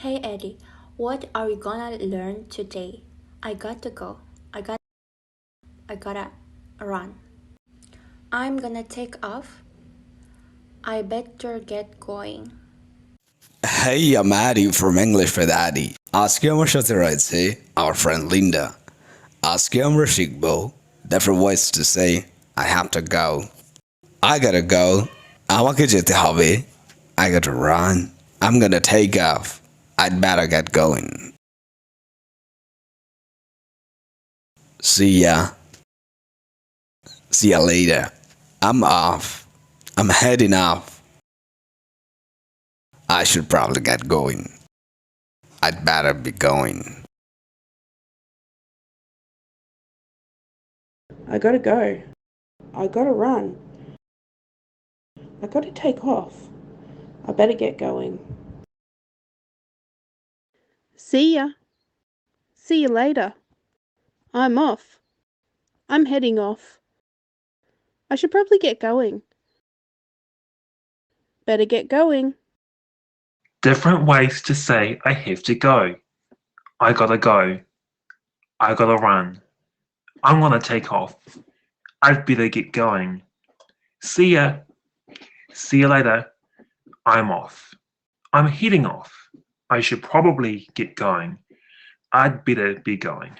Hey Eddie, what are we gonna learn today? I got to go. I gotta run. I'm gonna take off. I better get going. Hey, I'm Addy from English with Addy. আজকে আমার সাথে রয়েছে our friend Linda. আজকে আমরা শিখব different ways to say I have to go. I gotta go. আমাকে যেতে হবে. I gotta run. I'm gonna take off. I'd better get going. See ya. See ya later. I'm off. I'm heading off. I should probably get going. I'd better be going. I gotta go. I gotta run. I gotta take off. I better get going. See ya. See you later. I'm off. I'm heading off. I should probably get going. Better get going. Different ways to say I have to go. I gotta go. I gotta run. I'm gonna take off. I'd better get going. See ya. See you later. I'm off. I'm heading off. I should probably get going. I'd better be going.